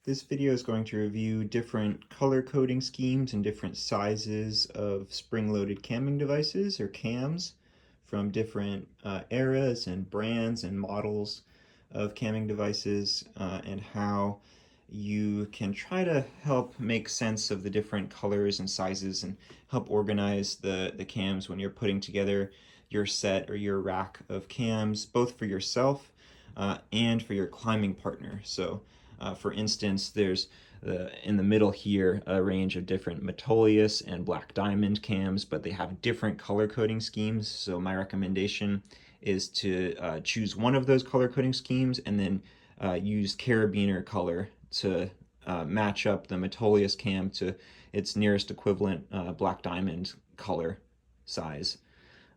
This video is going to review different color coding schemes and different sizes of spring-loaded camming devices, or cams, from different eras and brands and models of camming devices, and how you can try to help make sense of the different colors and sizes and help organize the cams when you're putting together your set or your rack of cams, both for yourself and for your climbing partner. So for instance, there's in the middle here a range of different Metolius and Black Diamond cams, but they have different color coding schemes. So my recommendation is to choose one of those color coding schemes and then use carabiner color to match up the Metolius cam to its nearest equivalent Black Diamond color size.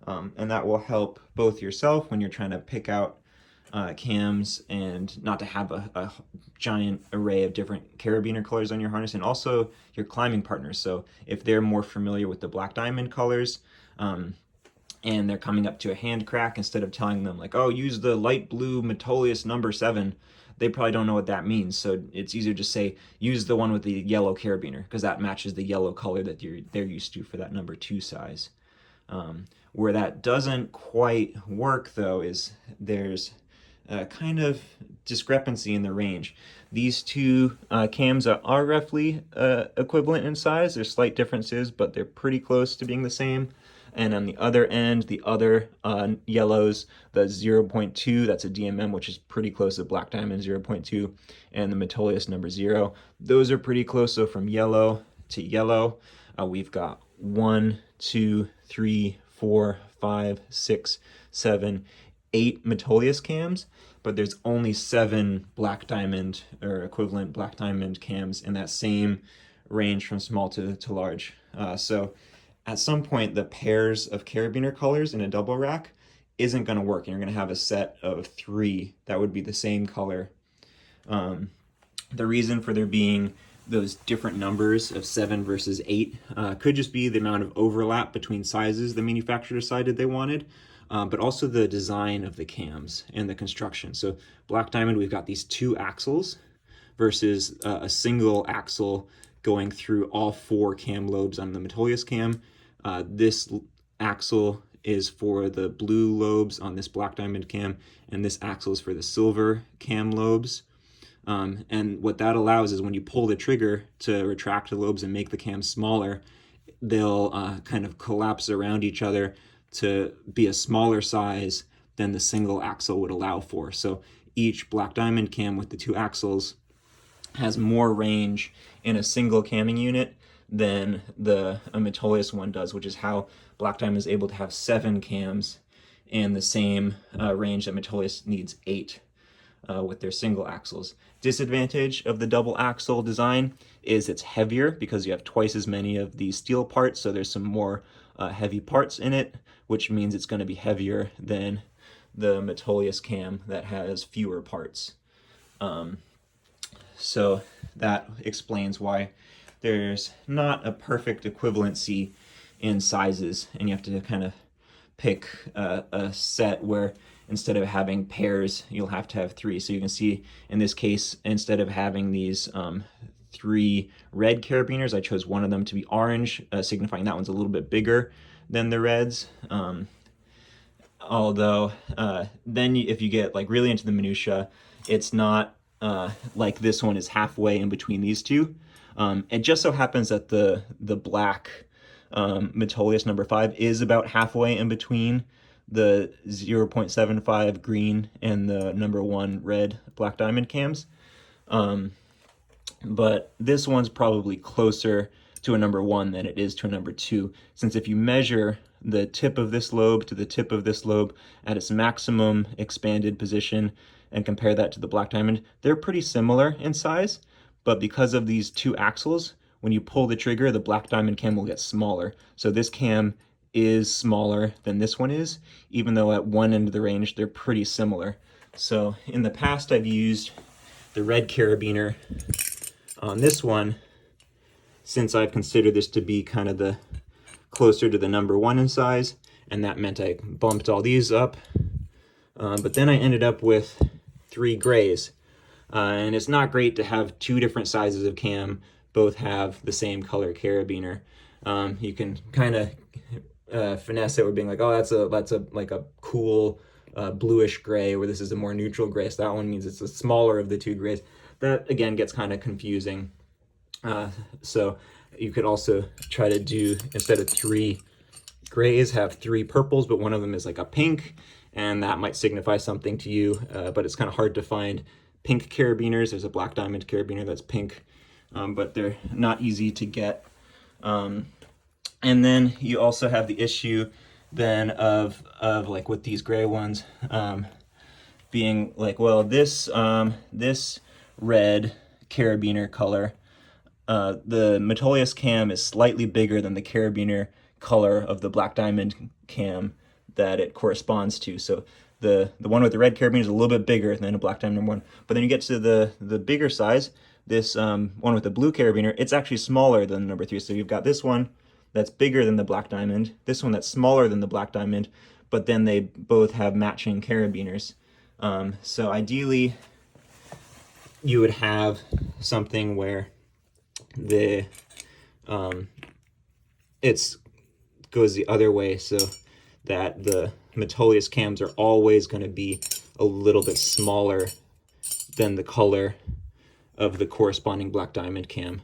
And that will help both yourself when you're trying to pick out cams and not to have a giant array of different carabiner colors on your harness, and also your climbing partners. So if they're more familiar with the Black Diamond colors and they're coming up to a hand crack, instead of telling them like, oh, use the light blue Metolius number 7, they probably don't know what that means. So it's easier to say use the one with the yellow carabiner, because that matches the yellow color that they're used to for that number 2 size. Where that doesn't quite work though is there's a kind of discrepancy in the range. These two cams are roughly equivalent in size. There's slight differences, but they're pretty close to being the same. And on the other end, the other yellows, the 0.2, that's a DMM, which is pretty close to Black Diamond 0.2, and the Metolius number 0. Those are pretty close. So from yellow to yellow, we've got 1, 2, 3, 4, 5, 6, 7, 8 Metolius cams, but there's only 7 Black Diamond or equivalent Black Diamond cams in that same range from small to large. So at some point, the pairs of carabiner colors in a double rack isn't going to work, and you're going to have a set of 3 that would be the same color. The reason for there being those different numbers of 7 versus 8 could just be the amount of overlap between sizes the manufacturer decided they wanted, but also the design of the cams and the construction. So Black Diamond, we've got these 2 axles versus a single axle going through all 4 cam lobes on the Metolius cam. This axle is for the blue lobes on this Black Diamond cam, and this axle is for the silver cam lobes. And what that allows is when you pull the trigger to retract the lobes and make the cam smaller, they'll kind of collapse around each other to be a smaller size than the single axle would allow for. So each Black Diamond cam with the 2 axles has more range in a single camming unit than the Metolius one does, which is how Black Diamond is able to have 7 cams and the same range that Metolius needs 8 with their single axles. Disadvantage of the double axle design is it's heavier because you have twice as many of these steel parts, so there's some more heavy parts in it, which means it's going to be heavier than the Metolius cam that has fewer parts. So that explains why there's not a perfect equivalency in sizes, and you have to kind of pick a set where instead of having pairs, you'll have to have 3. So you can see in this case, instead of having these 3 red carabiners, I chose one of them to be orange, signifying that one's a little bit bigger than the reds. Although then if you get like really into the minutia, it's not like this one is halfway in between these 2. It just so happens that the black Metolius number 5 is about halfway in between the 0.75 green and the number 1 red Black Diamond cams. But this one's probably closer to a number 1 than it is to a number 2, since if you measure the tip of this lobe to the tip of this lobe at its maximum expanded position and compare that to the Black Diamond, they're pretty similar in size, but because of these 2 axles, when you pull the trigger, the Black Diamond cam will get smaller. So this cam is smaller than this one is, even though at one end of the range, they're pretty similar. So in the past, I've used the red carabiner on this one, since I've considered this to be kind of the closer to the number 1 in size, and that meant I bumped all these up. But then I ended up with 3 grays. And it's not great to have two different sizes of cam both have the same color carabiner. You can kind of finesse it with being like, oh, that's a like a cool bluish gray, where this is a more neutral gray, so that one means it's the smaller of the two grays. That again gets kind of confusing. So you could also try to do, instead of 3 grays, have 3 purples, but one of them is like a pink, and that might signify something to you, but it's kind of hard to find pink carabiners. There's a black diamond carabiner that's pink, but they're not easy to get. And then you also have the issue then of like with these gray ones, being like, well, this red carabiner color, the Metolius cam is slightly bigger than the carabiner color of the black diamond cam that it corresponds to. So the one with the red carabiner is a little bit bigger than a black diamond one. But then you get to the bigger size, this one with the blue carabiner, it's actually smaller than number 3. So you've got this one that's bigger than the black diamond, this one that's smaller than the black diamond, but then they both have matching carabiners. So ideally, you would have something where the it's goes the other way, so that the Metolius cams are always going to be a little bit smaller than the color of the corresponding black diamond cam.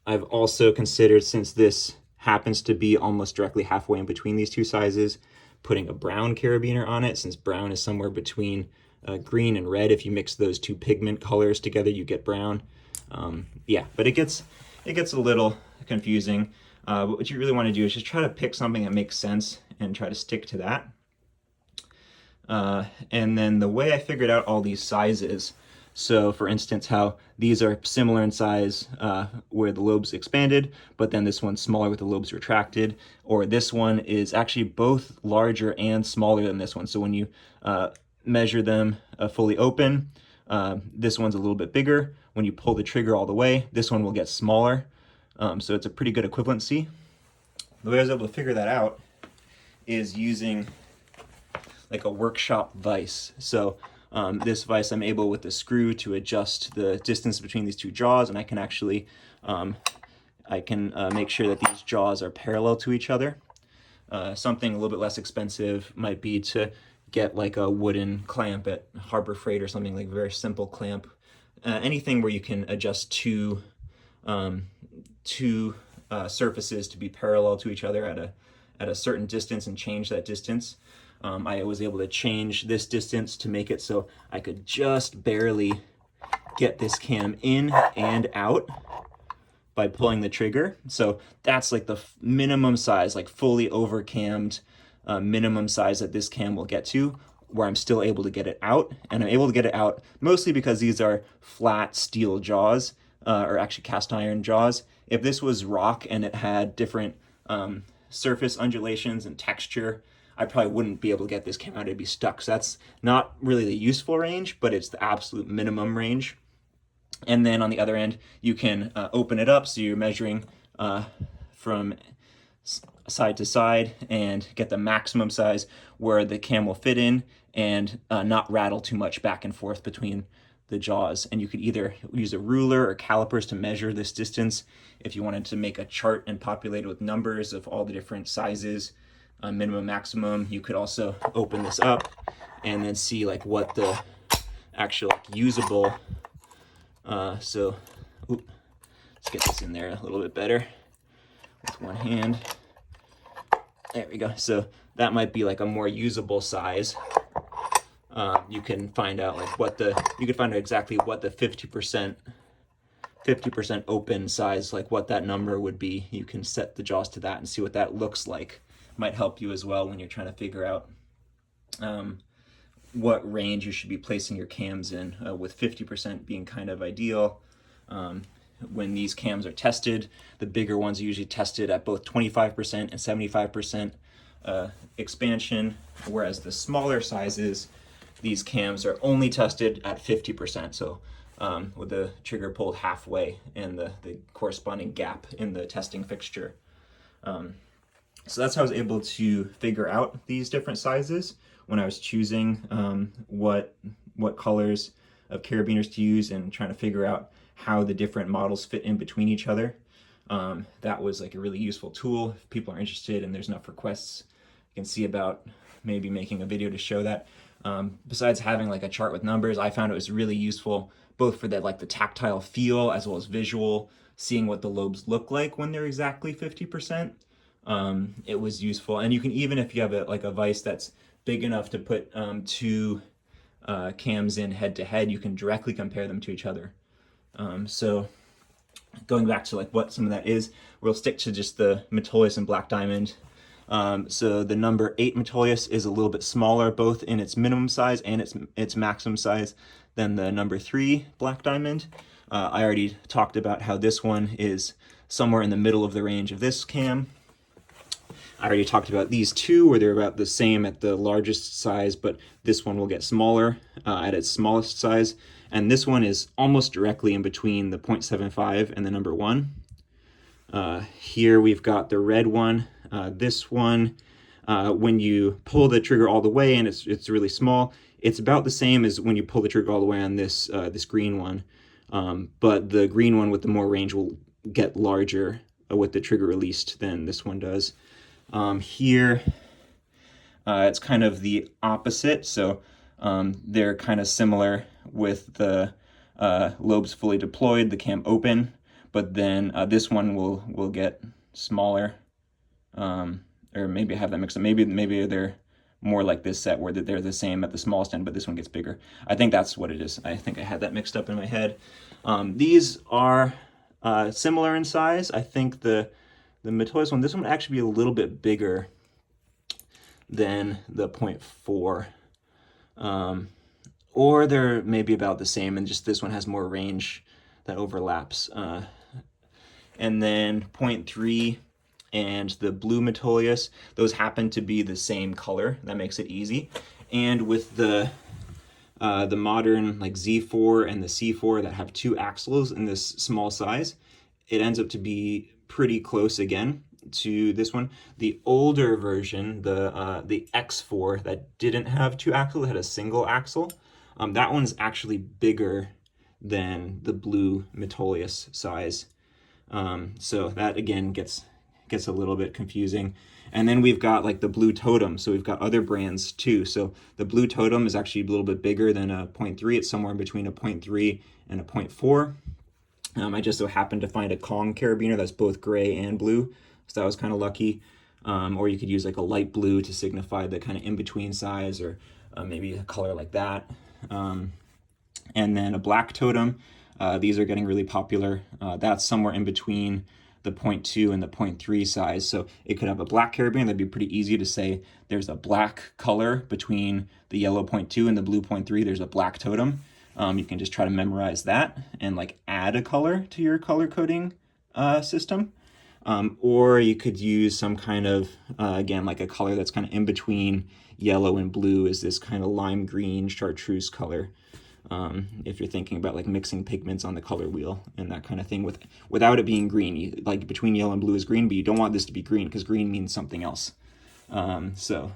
I've also considered, since this happens to be almost directly halfway in between these two sizes, putting a brown carabiner on it, since brown is somewhere between green and red. If you mix those two pigment colors together, you get brown. Yeah, but it gets a little confusing. But what you really want to do is just try to pick something that makes sense and try to stick to that. And then the way I figured out all these sizes, so for instance, how these are similar in size where the lobes expanded, but then this one's smaller with the lobes retracted, or this one is actually both larger and smaller than this one. So when you measure them fully open, this one's a little bit bigger. When you pull the trigger all the way, this one will get smaller. So it's a pretty good equivalency. The way I was able to figure that out is using like a workshop vise. So this vise, I'm able with the screw to adjust the distance between these two jaws, and I can actually make sure that these jaws are parallel to each other. Something a little bit less expensive might be to get like a wooden clamp at Harbor Freight or something, like a very simple clamp. Anything where you can adjust two surfaces to be parallel to each other at a certain distance and change that distance. I was able to change this distance to make it so I could just barely get this cam in and out by pulling the trigger. So that's like the minimum size, like fully overcammed minimum size that this cam will get to, where I'm still able to get it out. And I'm able to get it out mostly because these are flat steel jaws, or actually cast iron jaws. If this was rock and it had different surface undulations and texture, I probably wouldn't be able to get this cam out. It'd be stuck. So that's not really the useful range, but it's the absolute minimum range. And then on the other end, you can open it up, so you're measuring from side to side and get the maximum size where the cam will fit in and not rattle too much back and forth between the jaws. And you could either use a ruler or calipers to measure this distance if you wanted to make a chart and populate it with numbers of all the different sizes, minimum, maximum. You could also open this up and then see like what the actual usable, let's get this in there a little bit better with one hand. There we go. So that might be like a more usable size. You can find out like you could find out exactly what the 50% open size, like what that number would be. You can set the jaws to that and see what that looks like. Might help you as well when you're trying to figure out what range you should be placing your cams in, with 50% being kind of ideal. When these cams are tested, the bigger ones are usually tested at both 25% and 75% expansion, whereas the smaller sizes, these cams are only tested at 50%. So with the trigger pulled halfway and the corresponding gap in the testing fixture. So that's how I was able to figure out these different sizes when I was choosing what colors of carabiners to use and trying to figure out how the different models fit in between each other. That was like a really useful tool. If people are interested and there's enough requests, you can see about maybe making a video to show that. Besides having like a chart with numbers, I found it was really useful both for that, like the tactile feel as well as visual, seeing what the lobes look like when they're exactly 50%. It was useful. And you can, even if you have a vise that's big enough to put two cams in head to head, you can directly compare them to each other. So going back to like what some of that is, we'll stick to just the Metolius and Black Diamond. So the number 8 Metolius is a little bit smaller, both in its minimum size and its maximum size, than the number 3 Black Diamond. I already talked about how this one is somewhere in the middle of the range of this cam. I already talked about these two, where they're about the same at the largest size, but this one will get smaller at its smallest size. And this one is almost directly in between the 0.75 and the number 1. Here we've got the red one. This one, when you pull the trigger all the way and it's really small, it's about the same as when you pull the trigger all the way on this green one. But the green one with the more range will get larger with the trigger released than this one does. Here, it's kind of the opposite. So they're kind of similar with the lobes fully deployed, the cam open, but then this one will get smaller. Or maybe I have that mixed up. Maybe they're more like this set where they're the same at the smallest end, but this one gets bigger. I think that's what it is. I think I had that mixed up in my head. These are similar in size. I think the Metolius one, this one would actually be a little bit bigger than the 0.4. Or they're maybe about the same, and just this one has more range that overlaps. And then 0.3 and the blue Metolius, those happen to be the same color. That makes it easy. And with the modern like Z4 and the C4 that have 2 axles in this small size, it ends up to be pretty close again to this one. The older version, the X4 that didn't have 2 axles, had a single axle, that one's actually bigger than the blue Metolius size. So that again gets a little bit confusing. And then we've got like the blue Totem. So we've got other brands too. So the blue Totem is actually a little bit bigger than a 0.3. It's somewhere in between a 0.3 and a 0.4. I just so happened to find a Kong carabiner that's both gray and blue, so that was kind of lucky. Or you could use like a light blue to signify the kind of in-between size, or maybe a color like that. And then a black Totem. These are getting really popular. That's somewhere in between the 0.2 and the 0.3 size. So it could have a black carabiner. That'd be pretty easy to say there's a black color between the yellow 0.2 and the blue 0.3. There's a black Totem. You can just try to memorize that and like add a color to your color coding system. Or you could use some kind of, again, like a color that's kind of in between yellow and blue, is this kind of lime green chartreuse color. If you're thinking about like mixing pigments on the color wheel and that kind of thing, without it being green, like between yellow and blue is green, but you don't want this to be green because green means something else. So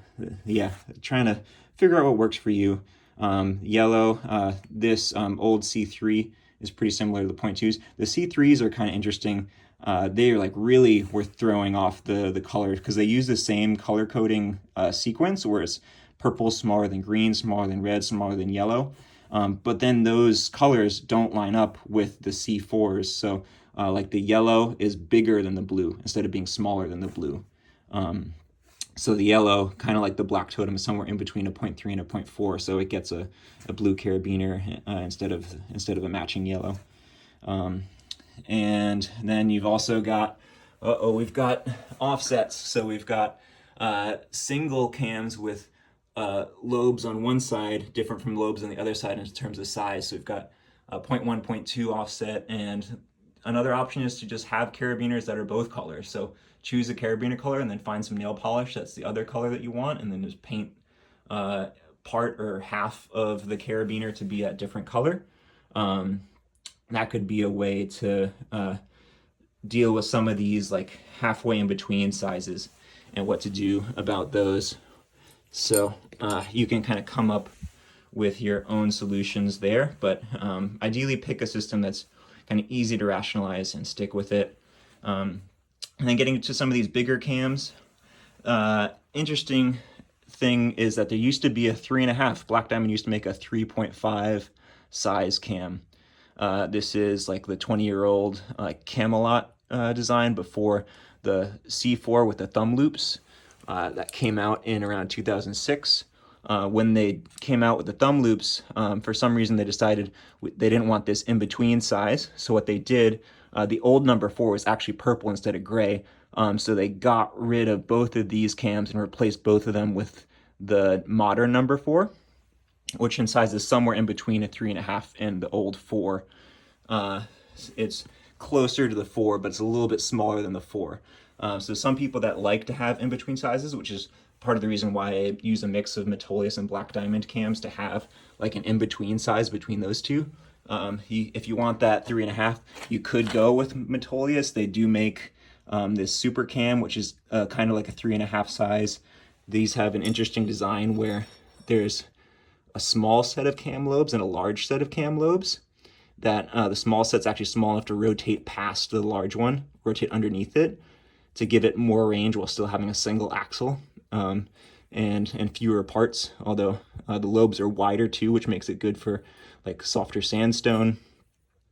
yeah, trying to figure out what works for you. Yellow, this old C3 is pretty similar to the 0.2s. The C3s are kind of interesting. They are like really worth throwing off the color because they use the same color coding sequence, where it's purple smaller than green, smaller than red, smaller than yellow. But then those colors don't line up with the C4s. So like the yellow is bigger than the blue instead of being smaller than the blue. So the yellow, kind of like the black Totem, is somewhere in between a 0.3 and a 0.4. So it gets a blue carabiner instead of a matching yellow. And then you've also got, we've got offsets. So we've got single cams with lobes on one side different from lobes on the other side in terms of size. So we've got a 0.1, 0.2 offset, and another option is to just have carabiners that are both colors. So choose a carabiner color and then find some nail polish that's the other color that you want, and then just paint part or half of the carabiner to be a different color. That could be a way to deal with some of these like halfway in between sizes and what to do about those. So you can kind of come up with your own solutions there, but ideally pick a system that's kind of easy to rationalize and stick with it. And then getting to some of these bigger cams, interesting thing is that there used to be a 3.5. Black Diamond used to make a 3.5 size cam. This is like the 20-year-old Camelot design before the C4 with the thumb loops that came out in around 2006. When they came out with the thumb loops, for some reason they decided they didn't want this in-between size. So what they did, the old number 4 was actually purple instead of gray. So they got rid of both of these cams and replaced both of them with the modern number 4, which in size is somewhere in between a 3.5 and the old 4. It's closer to the 4, but it's a little bit smaller than the 4. So some people that like to have in-between sizes, which is part of the reason why I use a mix of Metolius and Black Diamond cams to have like an in-between size between those two. If you want that 3.5, you could go with Metolius. They do make this Supercam, which is kind of like a 3.5 size. These have an interesting design where there's a small set of cam lobes and a large set of cam lobes. That the small set's actually small enough to rotate past the large one, rotate underneath it, to give it more range while still having a single axle and fewer parts. Although the lobes are wider too, which makes it good for like softer sandstone.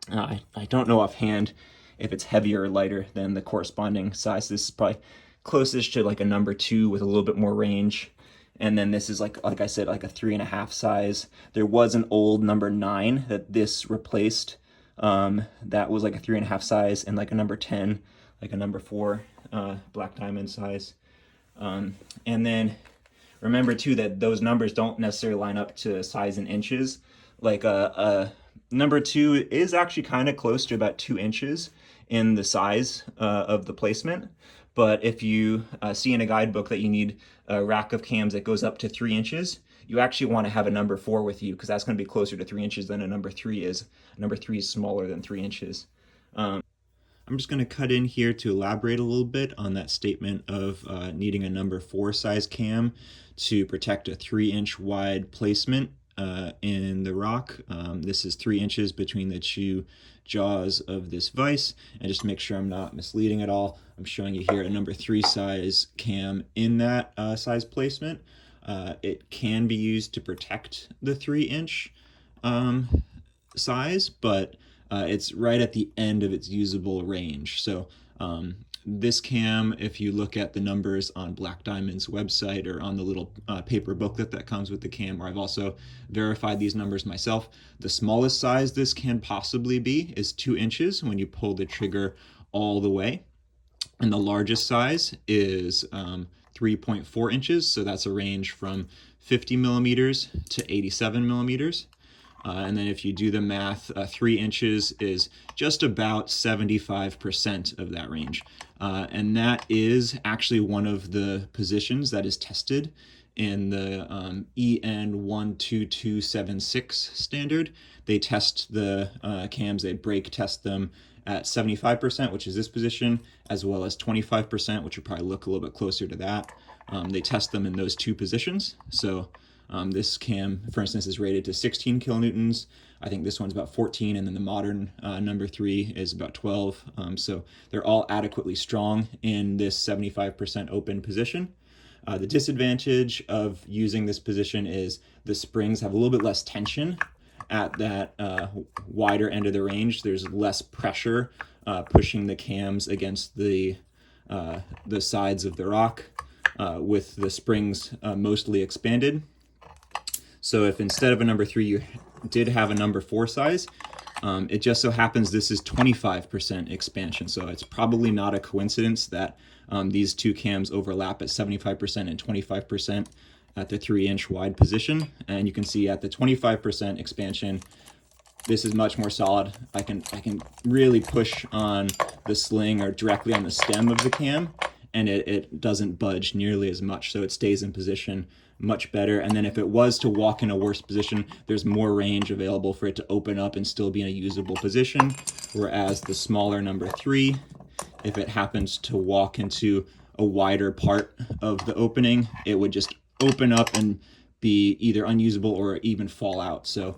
I don't know offhand if it's heavier or lighter than the corresponding size. This is probably closest to like a number 2 with a little bit more range. And then this is like I said, like a 3.5 size. There was an old number 9 that this replaced. That was like a 3.5 size, and like a number 10, like a number 4 Black Diamond size. And then remember too that those numbers don't necessarily line up to size in inches. Like a number 2 is actually kind of close to about 2 inches in the size of the placement. But if you see in a guidebook that you need a rack of cams that goes up to 3 inches, you actually want to have a number 4 with you, because that's going to be closer to 3 inches than a number 3 is. A number 3 is smaller than 3 inches. I'm just going to cut in here to elaborate a little bit on that statement of needing a number 4 size cam to protect a 3-inch wide placement in the rock. This is 3 inches between the two jaws of this vise, and just to make sure I'm not misleading at all, I'm showing you here a number 3 size cam in that size placement. It can be used to protect the 3-inch size, but it's right at the end of its usable range. So this cam, if you look at the numbers on Black Diamond's website or on the little paper booklet that comes with the cam, or I've also verified these numbers myself, the smallest size this can possibly be is 2 inches when you pull the trigger all the way. And the largest size is 3.4 inches. So that's a range from 50 millimeters to 87 millimeters. And then if you do the math, 3 inches is just about 75% of that range. And that is actually one of the positions that is tested in the EN 12276 standard. They test the cams, they brake test them at 75%, which is this position, as well as 25%, which would probably look a little bit closer to that. They test them in those two positions. So this cam, for instance, is rated to 16 kilonewtons. I think this one's about 14, and then the modern number 3 is about 12. So they're all adequately strong in this 75% open position. The disadvantage of using this position is the springs have a little bit less tension at that wider end of the range. There's less pressure pushing the cams against the sides of the rock with the springs mostly expanded. So if instead of a number 3 you did have a number 4 size, it just so happens this is 25% expansion. So it's probably not a coincidence that these two cams overlap at 75% and 25% at the 3-inch wide position. And you can see at the 25% expansion, this is much more solid. I can really push on the sling or directly on the stem of the cam, and it doesn't budge nearly as much. So it stays in position much better. And then if it was to walk in a worse position, there's more range available for it to open up and still be in a usable position. Whereas the smaller number 3, if it happens to walk into a wider part of the opening, it would just open up and be either unusable or even fall out. So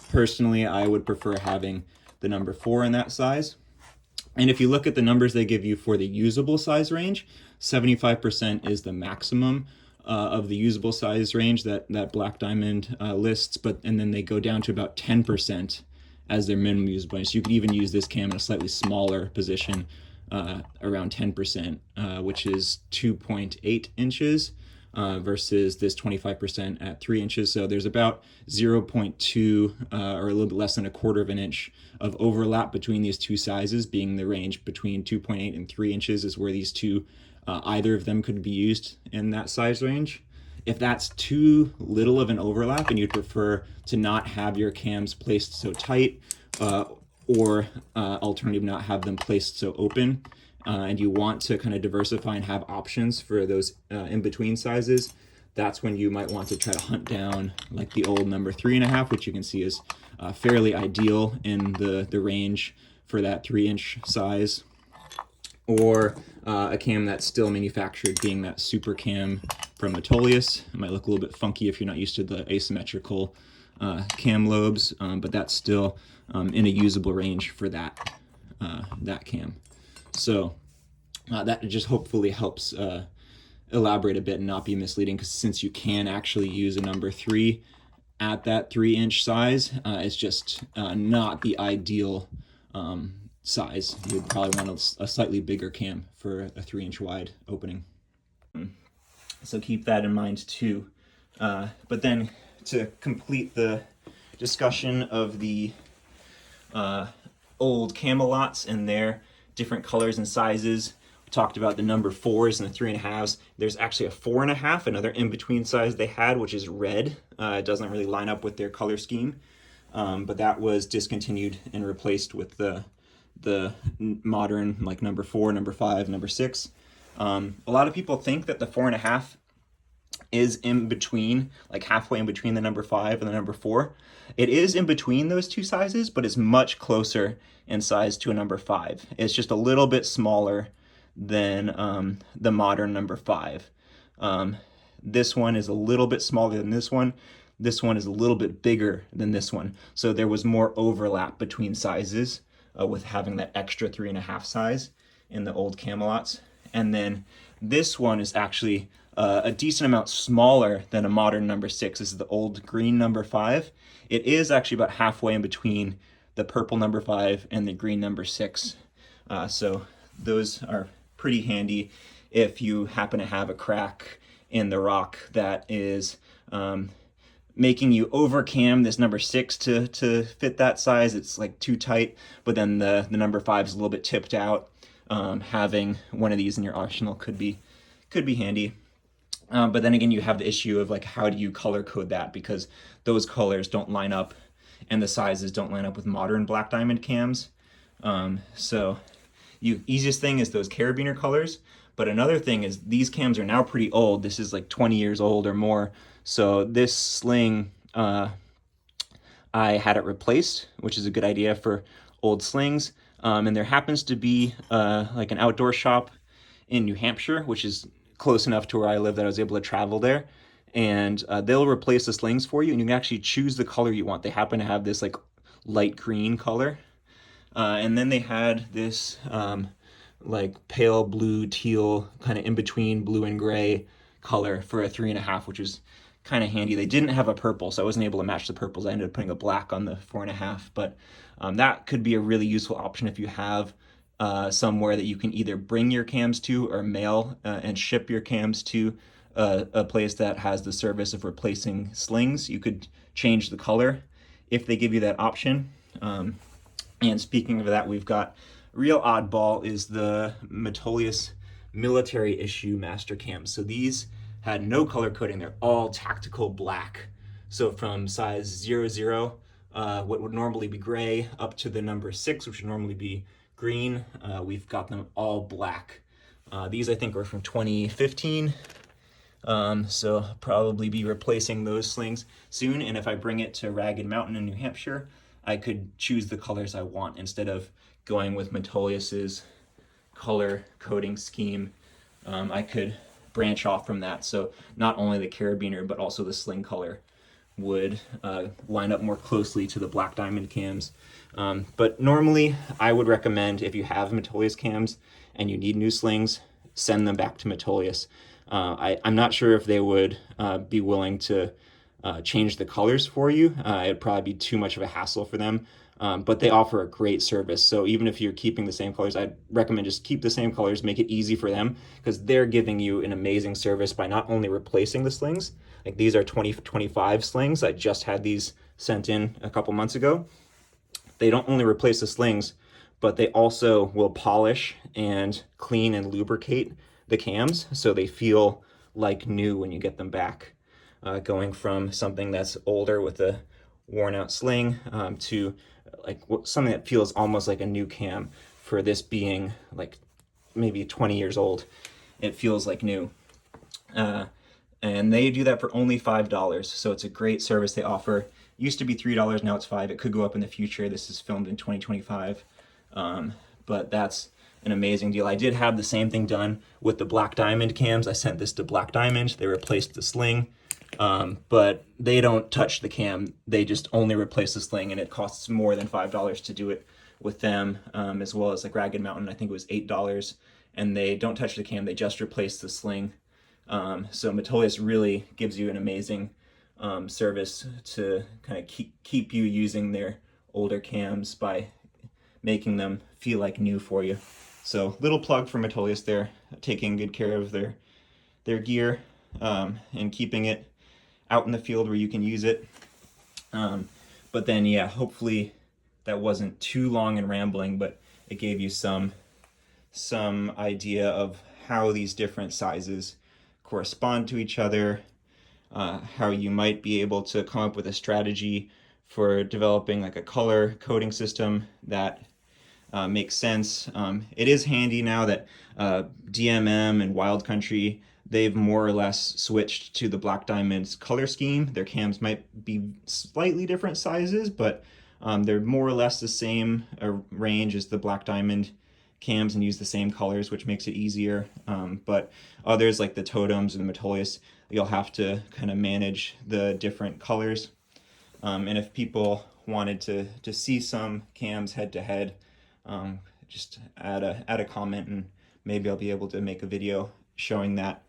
personally, I would prefer having the number 4 in that size. And if you look at the numbers they give you for the usable size range, 75% is the maximum of the usable size range that Black Diamond lists, and then they go down to about 10% as their minimum usable range. So you could even use this cam in a slightly smaller position, around 10%, which is 2.8 inches. Versus this 25% at 3 inches. So there's about 0.2 or a little bit less than a quarter of an inch of overlap between these two sizes, being the range between 2.8 and 3 inches is where these two, either of them could be used in that size range. If that's too little of an overlap and you'd prefer to not have your cams placed so tight, or alternative not have them placed so open, and you want to kind of diversify and have options for those in-between sizes, that's when you might want to try to hunt down like the old number 3.5, which you can see is fairly ideal in the range for that 3-inch size, or a cam that's still manufactured, being that Supercam from Metolius. It might look a little bit funky if you're not used to the asymmetrical cam lobes, but that's still in a usable range for that cam. So that just hopefully helps elaborate a bit and not be misleading, because since you can actually use a number 3 at that 3-inch size, it's just not the ideal size. You'd probably want a slightly bigger cam for a 3-inch wide opening. So keep that in mind too. But then to complete the discussion of the old camalots and their different colors and sizes, we talked about the number 4s and the 3.5s. There's actually a 4.5, another in-between size they had, which is red. It doesn't really line up with their color scheme, but that was discontinued and replaced with the modern, like number 4, number 5, number 6. A lot of people think that the 4.5 is in between, like halfway in between the number 5 and the number 4. It is in between those two sizes, but it's much closer in size to a number 5. It's just a little bit smaller than the modern number 5. This one is a little bit smaller than this one. This one is a little bit bigger than this one. So there was more overlap between sizes with having that extra 3.5 size in the old camalots. And then this one is actually a decent amount smaller than a modern number 6. This is the old green number 5. It is actually about halfway in between the purple number 5 and the green number 6. So those are pretty handy if you happen to have a crack in the rock that is making you overcam this number 6 to fit that size. It's like too tight, but then the number 5 is a little bit tipped out. Having one of these in your arsenal could be handy. But then again, you have the issue of like, how do you color code that? Because those colors don't line up and the sizes don't line up with modern Black Diamond cams. So easiest thing is those carabiner colors. But another thing is these cams are now pretty old. This is like 20 years old or more. So this sling, I had it replaced, which is a good idea for old slings. And there happens to be like an outdoor shop in New Hampshire, which is close enough to where I live that I was able to travel there. And they'll replace the slings for you, and you can actually choose the color you want. They happen to have this like light green color. And then they had this like pale blue, teal, kind of in between blue and gray color for a 3.5, which is kind of handy. They didn't have a purple, so I wasn't able to match the purples. I ended up putting a black on the 4.5, but that could be a really useful option if you have somewhere that you can either bring your cams to or mail and ship your cams to a place that has the service of replacing slings. You could change the color if they give you that option. And speaking of that, we've got real oddball is the Metolius military issue master cams. So these had no color coding. They're all tactical black. So from size 00, what would normally be gray, up to the number 6, which would normally be green, we've got them all black. These I think are from 2015. So probably be replacing those slings soon. And if I bring it to Ragged Mountain in New Hampshire, I could choose the colors I want instead of going with Metolius's color coding scheme. I could branch off from that. So not only the carabiner, but also the sling color would line up more closely to the black diamond cams. But normally I would recommend, if you have Metolius cams and you need new slings, send them back to Metolius. I'm not sure if they would be willing to change the colors for you. It'd probably be too much of a hassle for them. But they offer a great service. So even if you're keeping the same colors, I'd recommend just keep the same colors, make it easy for them, because they're giving you an amazing service by not only replacing the slings, like these are 2025 slings. I just had these sent in a couple months ago. They don't only replace the slings, but they also will polish and clean and lubricate the cams so they feel like new when you get them back. Going from something that's older with a worn out sling to like something that feels almost like a new cam. For this being like maybe 20 years old, it feels like new. And they do that for only $5. So it's a great service they offer. It used to be $3, now it's $5. It could go up in the future. This is filmed in 2025. But that's an amazing deal. I did have the same thing done with the Black Diamond cams. I sent this to Black Diamond. They replaced the sling. But they don't touch the cam. They just only replace the sling, and it costs more than $5 to do it with them, as well as like Ragged Mountain. I think it was $8, and they don't touch the cam. They just replace the sling. So Metolius really gives you an amazing service to kind of keep you using their older cams by making them feel like new for you. So little plug for Metolius there, taking good care of their gear and keeping it out in the field where you can use it. But then, yeah, hopefully that wasn't too long and rambling, but it gave you some idea of how these different sizes correspond to each other, how you might be able to come up with a strategy for developing like a color coding system that makes sense. It is handy now that DMM and Wild Country, they've more or less switched to the Black Diamond's color scheme. Their cams might be slightly different sizes, but they're more or less the same range as the Black Diamond cams and use the same colors, which makes it easier. But others like the Totems and the Metolius, you'll have to kind of manage the different colors. And if people wanted to see some cams head to head, just add a comment and maybe I'll be able to make a video showing that.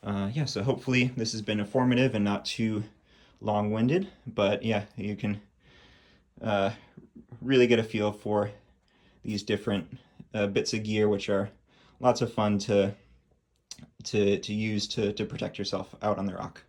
Yeah, so hopefully this has been informative and not too long-winded, but yeah, you can really get a feel for these different bits of gear, which are lots of fun to use to protect yourself out on the rock.